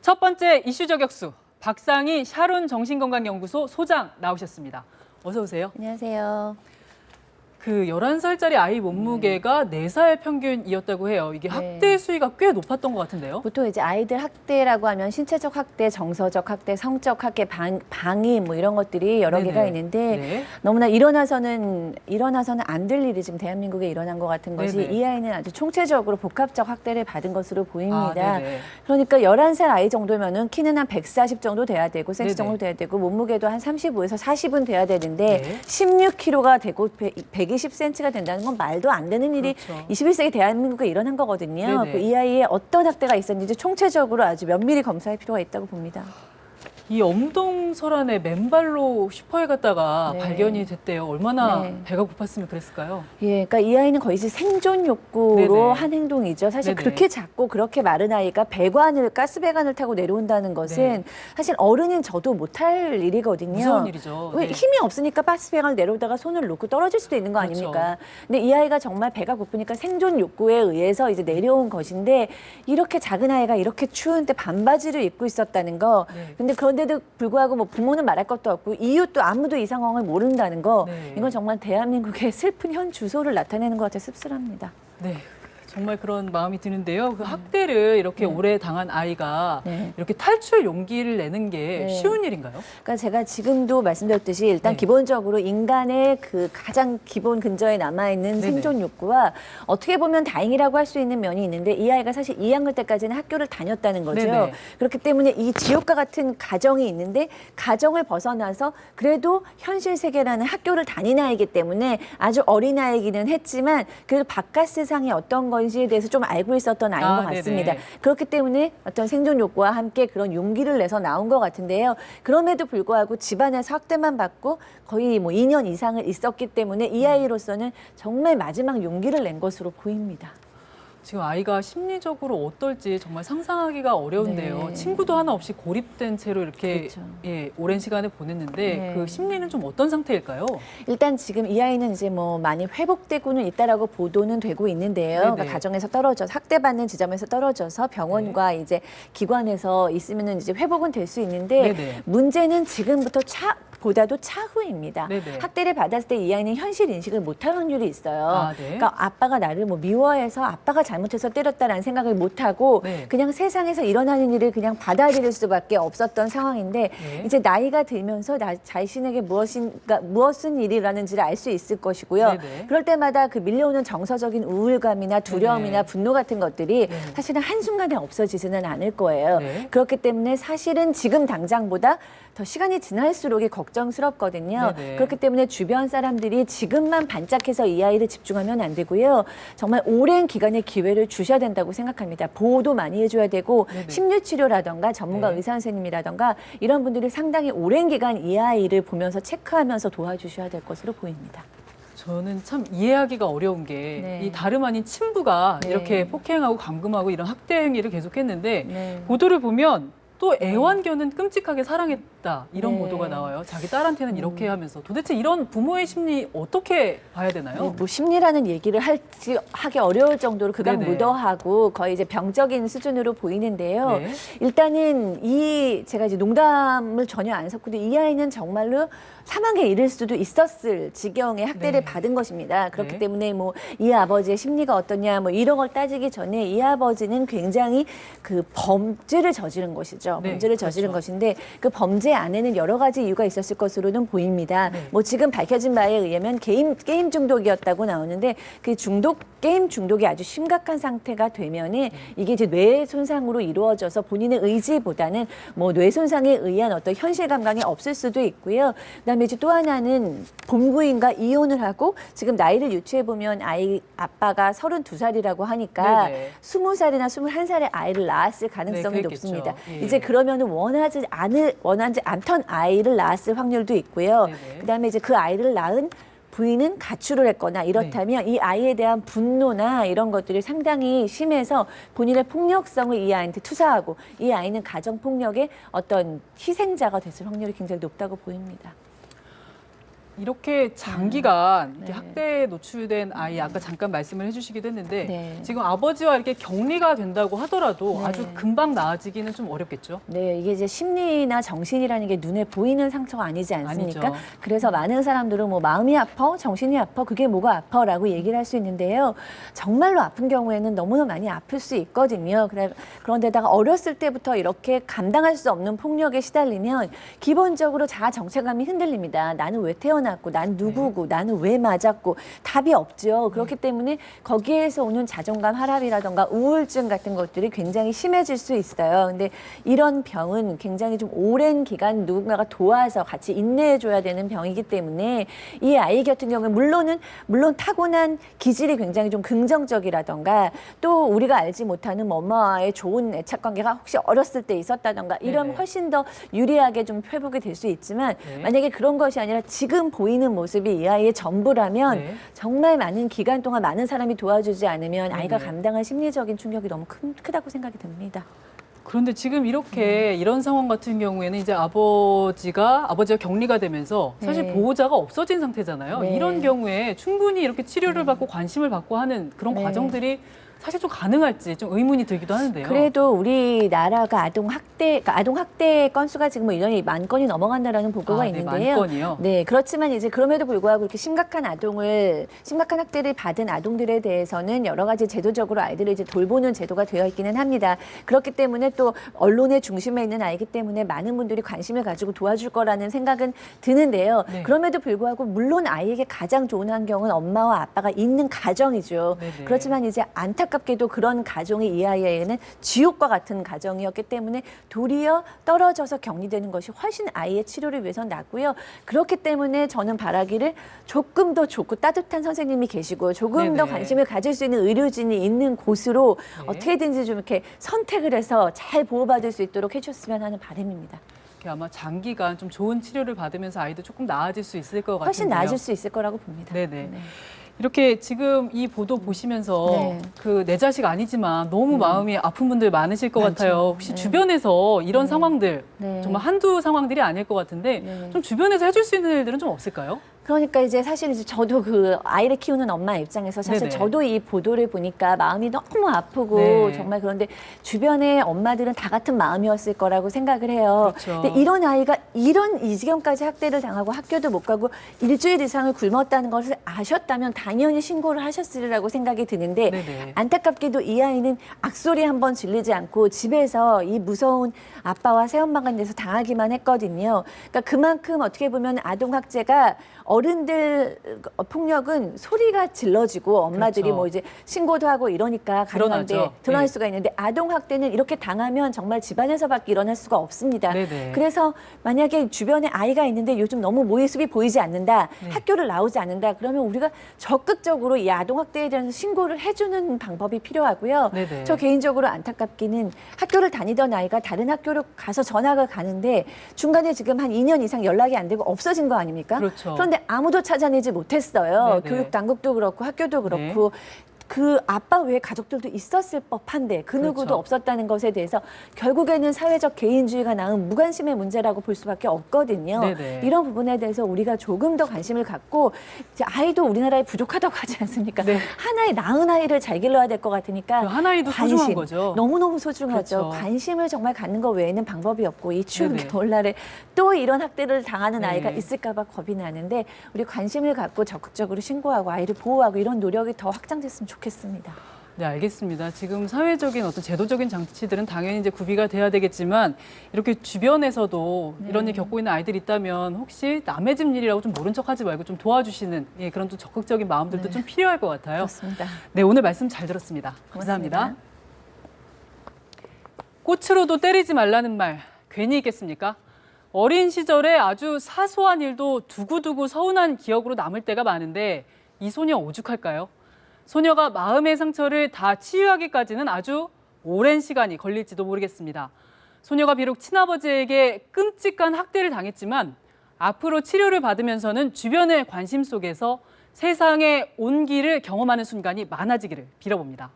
첫 번째 이슈 저격수 박상희 샤론 정신건강연구소 소장 나오셨습니다. 어서 오세요. 안녕하세요. 그 11살짜리 아이 몸무게가 4살 평균이었다고 해요. 이게 학대 수위가 꽤 높았던 것 같은데요. 보통 이제 아이들 학대라고 하면 신체적 학대, 정서적 학대, 성적 학대, 방위 뭐 이런 것들이 여러 개가 있는데 너무나 일어나서는 안 될 일이 지금 대한민국에 일어난 것 같은 것이 이 아이는 아주 총체적으로 복합적 학대를 받은 것으로 보입니다. 그러니까 11살 아이 정도면은 키는 한 140 정도 돼야 되고 센치 정도 돼야 되고 몸무게도 한 35에서 40은 돼야 되는데 16kg가 되고 120cm가 된다는 건 말도 안 되는 일이 21세기 대한민국에 일어난 거거든요. 이 아이의 어떤 학대가 있었는지 총체적으로 아주 면밀히 검사할 필요가 있다고 봅니다. 이 엄동설안에 맨발로 슈퍼에 갔다가 발견이 됐대요. 얼마나 배가 고팠으면 그랬을까요? 예, 그러니까 이 아이는 거의 생존 욕구로 한 행동이죠. 사실 그렇게 작고 그렇게 마른 아이가 가스배관을 타고 내려온다는 것은 사실 어른인 저도 못할 일이거든요. 무서운 일이죠. 왜 힘이 없으니까 가스배관을 내려오다가 손을 놓고 떨어질 수도 있는 거 아닙니까? 근데 이 아이가 정말 배가 고프니까 생존 욕구에 의해서 이제 내려온 것인데 이렇게 작은 아이가 이렇게 추운데 반바지를 입고 있었다는 거. 근데 그런데도 불구하고 뭐 부모는 말할 것도 없고 이웃도 아무도 이 상황을 모른다는 거. 이건 정말 대한민국의 슬픈 현 주소를 나타내는 것 같아 씁쓸합니다. 네. 정말 그런 마음이 드는데요. 그 학대를 이렇게 오래 당한 아이가 이렇게 탈출 용기를 내는 게 쉬운 일인가요? 그러니까 제가 지금도 말씀드렸듯이 일단 기본적으로 인간의 그 가장 기본 근저에 남아있는 생존 욕구와 어떻게 보면 다행이라고 할 수 있는 면이 있는데 이 아이가 사실 2학년 때까지는 학교를 다녔다는 거죠. 그렇기 때문에 이 지옥과 같은 가정이 있는데 가정을 벗어나서 그래도 현실 세계라는 학교를 다닌 아이기 때문에 아주 어린 아이기는 했지만 그래도 바깥 세상이 어떤 건지에 대해서 좀 알고 있었던 아이인 것 같습니다. 그렇기 때문에 어떤 생존 욕구와 함께 그런 용기를 내서 나온 것 같은데요. 그럼에도 불구하고 집안에서 학대만 받고 거의 뭐 2년 이상을 있었기 때문에 이 아이로서는 정말 마지막 용기를 낸 것으로 보입니다. 지금 아이가 심리적으로 어떨지 정말 상상하기가 어려운데요. 친구도 하나 없이 고립된 채로 이렇게 오랜 시간을 보냈는데 그 심리는 좀 어떤 상태일까요? 일단 지금 이 아이는 이제 뭐 많이 회복되고는 있다라고 보도는 되고 있는데요. 그러니까 가정에서 떨어져서 학대받는 지점에서 떨어져서 병원과 이제 기관에서 있으면은 이제 회복은 될 수 있는데 문제는 지금부터 보다도 차후입니다. 학대를 받았을 때 이 아이는 현실 인식을 못할 확률이 있어요. 그러니까 아빠가 나를 뭐 미워해서 아빠가 잘못해서 때렸다라는 생각을 못하고 그냥 세상에서 일어나는 일을 그냥 받아들일 수밖에 없었던 상황인데 이제 나이가 들면서 나 자신에게 무엇은 일이라는지를 알 수 있을 것이고요. 그럴 때마다 그 밀려오는 정서적인 우울감이나 두려움이나 분노 같은 것들이 사실은 한순간에 없어지지는 않을 거예요. 그렇기 때문에 사실은 지금 당장보다 더 시간이 지날수록 걱정스럽거든요. 그렇기 때문에 주변 사람들이 지금만 반짝해서 이 아이를 집중하면 안 되고요. 정말 오랜 기간의 기회를 주셔야 된다고 생각합니다. 보호도 많이 해줘야 되고 심리치료라던가 전문가 의사 선생님이라던가 이런 분들이 상당히 오랜 기간 이 아이를 보면서 체크하면서 도와주셔야 될 것으로 보입니다. 저는 참 이해하기가 어려운 게 이 다름 아닌 친부가 이렇게 폭행하고 감금하고 이런 학대 행위를 계속했는데 보도를 보면 또 애완견은 끔찍하게 사랑했다 이런 보도가 나와요. 자기 딸한테는 이렇게 하면서 도대체 이런 부모의 심리 어떻게 봐야 되나요? 뭐 심리라는 얘기를 하기 어려울 정도로 극악무도하고 거의 이제 병적인 수준으로 보이는데요. 일단은 제가 이제 농담을 전혀 안 섞고 이 아이는 정말로 사망에 이를 수도 있었을 지경의 학대를 받은 것입니다. 그렇기 때문에 뭐 이 아버지의 심리가 어떠냐 뭐 이런 걸 따지기 전에 이 아버지는 굉장히 그 범죄를 저지른 것이죠. 범죄를 저지른 것인데 그 범죄 안에는 여러 가지 이유가 있었을 것으로는 보입니다. 뭐 지금 밝혀진 바에 의하면 게임 중독이었다고 나오는데 그 게임 중독이 아주 심각한 상태가 되면은 이게 이제 뇌 손상으로 이루어져서 본인의 의지보다는 뭐 뇌 손상에 의한 어떤 현실 감각이 없을 수도 있고요. 그다음에 이제 또 하나는 본부인과 이혼을 하고 지금 나이를 유추해 보면 아빠가 32살이라고 하니까 20살이나 21살의 아이를 낳았을 가능성이 높습니다. 이제 그러면은 원하지 않던 아이를 낳았을 확률도 있고요. 그다음에 이제 그 아이를 낳은 부인은 가출을 했거나 이렇다면 이 아이에 대한 분노나 이런 것들이 상당히 심해서 본인의 폭력성을 이 아이한테 투사하고 이 아이는 가정폭력의 어떤 희생자가 됐을 확률이 굉장히 높다고 보입니다. 이렇게 장기간 이렇게 네. 학대에 노출된 아이, 아까 잠깐 말씀을 해주시기도 했는데 네. 지금 아버지와 이렇게 격리가 된다고 하더라도 네. 아주 금방 나아지기는 좀 어렵겠죠? 네, 이게 이제 심리나 정신이라는 게 눈에 보이는 상처가 아니지 않습니까? 아니죠. 그래서 많은 사람들은 뭐 마음이 아파, 정신이 아파, 그게 뭐가 아파라고 얘기를 할 수 있는데요. 정말로 아픈 경우에는 너무나 많이 아플 수 있거든요. 그런데다가 어렸을 때부터 이렇게 감당할 수 없는 폭력에 시달리면 기본적으로 자아 정체감이 흔들립니다. 나는 왜 태어났고, 난 누구고, 나는 왜 맞았고 답이 없죠. 그렇기 때문에 거기에서 오는 자존감 하락이라던가 우울증 같은 것들이 굉장히 심해질 수 있어요. 근데 이런 병은 굉장히 좀 오랜 기간 누군가가 도와서 같이 인내해줘야 되는 병이기 때문에 이 아이 같은 경우는 물론 타고난 기질이 굉장히 좀 긍정적이라던가 또 우리가 알지 못하는 엄마와의 좋은 애착관계가 혹시 어렸을 때 있었다던가 이러면 네네. 훨씬 더 유리하게 좀 회복이 될 수 있지만 네. 만약에 그런 것이 아니라 지금 보이는 모습이 이 아이의 전부라면 네. 정말 많은 기간 동안 많은 사람이 도와주지 않으면 아이가 네네. 감당할 심리적인 충격이 너무 크다고 생각이 듭니다. 그런데 지금 이렇게 이런 상황 같은 경우에는 이제 아버지가 격리가 되면서 사실 네. 보호자가 없어진 상태잖아요. 네. 이런 경우에 충분히 이렇게 치료를 받고 관심을 받고 하는 그런 네. 과정들이 사실 좀 가능할지 좀 의문이 들기도 하는데요. 그래도 우리나라가 아동 학대 건수가 지금 뭐 1년에 10,000건이 넘어간다라는 보고가 네, 있는데요. 10,000건이요? 네, 그렇지만 이제 그럼에도 불구하고 이렇게 심각한 학대를 받은 아동들에 대해서는 여러 가지 제도적으로 아이들을 이제 돌보는 제도가 되어 있기는 합니다. 그렇기 때문에 또 언론의 중심에 있는 아이기 때문에 많은 분들이 관심을 가지고 도와줄 거라는 생각은 드는데요. 네. 그럼에도 불구하고 물론 아이에게 가장 좋은 환경은 엄마와 아빠가 있는 가정이죠. 네네. 그렇지만 이제 안타깝게도 그런 가정이 이 아이에게는 지옥과 같은 가정이었기 때문에 도리어 떨어져서 격리되는 것이 훨씬 아이의 치료를 위해서 낫고요. 그렇기 때문에 저는 바라기를 조금 더 좋고 따뜻한 선생님이 계시고 조금 더 네네. 관심을 가질 수 있는 의료진이 있는 곳으로 네. 어떻게든지 좀 이렇게 선택을 해서 잘 보호받을 수 있도록 해줬으면 하는 바람입니다. 이렇게 아마 장기간 좀 좋은 치료를 받으면서 아이도 조금 나아질 수 있을 것 같은데요. 훨씬 나아질 수 있을 거라고 봅니다. 네네. 네. 이렇게 지금 이 보도 보시면서 네. 그 내 자식 아니지만 너무 마음이 아픈 분들 많으실 것 많죠. 같아요. 혹시 네. 주변에서 이런 상황들 네. 정말 한두 상황들이 아닐 것 같은데 네. 좀 주변에서 해줄 수 있는 일들은 좀 없을까요? 그러니까 이제 사실 이제 저도 그 아이를 키우는 엄마 입장에서 사실 네네. 저도 이 보도를 보니까 마음이 너무 아프고 네. 정말 그런데 주변의 엄마들은 다 같은 마음이었을 거라고 생각을 해요. 그렇죠. 근데 이런 아이가 이 지경까지 학대를 당하고 학교도 못 가고 일주일 이상을 굶었다는 것을 아셨다면 당연히 신고를 하셨으리라고 생각이 드는데 네네. 안타깝게도 이 아이는 악소리 한번 질리지 않고 집에서 이 무서운 아빠와 새엄마가 돼서 당하기만 했거든요. 그러니까 그만큼 어떻게 보면 아동학대가 어른들 폭력은 소리가 질러지고 엄마들이 그렇죠. 뭐 이제 신고도 하고 이러니까 가능한데 드러나죠. 드러날 네. 수가 있는데 아동학대는 이렇게 당하면 정말 집안에서밖에 일어날 수가 없습니다. 네네. 그래서 만약에 주변에 아이가 있는데 요즘 너무 모습이 보이지 않는다, 네. 학교를 나오지 않는다, 그러면 우리가 적극적으로 이 아동학대에 대한 신고를 해주는 방법이 필요하고요. 네네. 저 개인적으로 안타깝기는 학교를 다니던 아이가 다른 학교로 가서 전학을 가는데 중간에 지금 한 2년 이상 연락이 안 되고 없어진 거 아닙니까? 그렇죠. 그런데 아무도 찾아내지 못했어요. 네네. 교육 당국도 그렇고 학교도 그렇고. 그 아빠 외에 가족들도 있었을 법한데 그 누구도 그렇죠. 없었다는 것에 대해서 결국에는 사회적 개인주의가 낳은 무관심의 문제라고 볼 수밖에 없거든요. 네네. 이런 부분에 대해서 우리가 조금 더 관심을 갖고 이제 아이도 우리나라에 부족하다고 하지 않습니까? 네. 하나의 낳은 아이를 잘 길러야 될 것 같으니까 그 한 아이도 소중한 거죠. 너무너무 소중하죠. 그렇죠. 관심을 정말 갖는 것 외에는 방법이 없고 이 추운 네네. 겨울날에 또 이런 학대를 당하는 네. 아이가 있을까 봐 겁이 나는데 우리 관심을 갖고 적극적으로 신고하고 아이를 보호하고 이런 노력이 더 확장됐으면 좋겠습니다. 네, 알겠습니다. 지금 사회적인 어떤 제도적인 장치들은 당연히 이제 구비가 돼야 되겠지만 이렇게 주변에서도 이런 일 겪고 있는 아이들이 있다면 혹시 남의 집 일이라고 좀 모른 척하지 말고 좀 도와주시는 그런 좀 적극적인 마음들도 좀 필요할 것 같아요. 그렇습니다. 네, 오늘 말씀 잘 들었습니다. 감사합니다. 고맙습니다. 꽃으로도 때리지 말라는 말 괜히 있겠습니까? 어린 시절에 아주 사소한 일도 두고두고 서운한 기억으로 남을 때가 많은데 이 소녀 오죽할까요? 소녀가 마음의 상처를 다 치유하기까지는 아주 오랜 시간이 걸릴지도 모르겠습니다. 소녀가 비록 친아버지에게 끔찍한 학대를 당했지만 앞으로 치료를 받으면서는 주변의 관심 속에서 세상의 온기를 경험하는 순간이 많아지기를 빌어봅니다.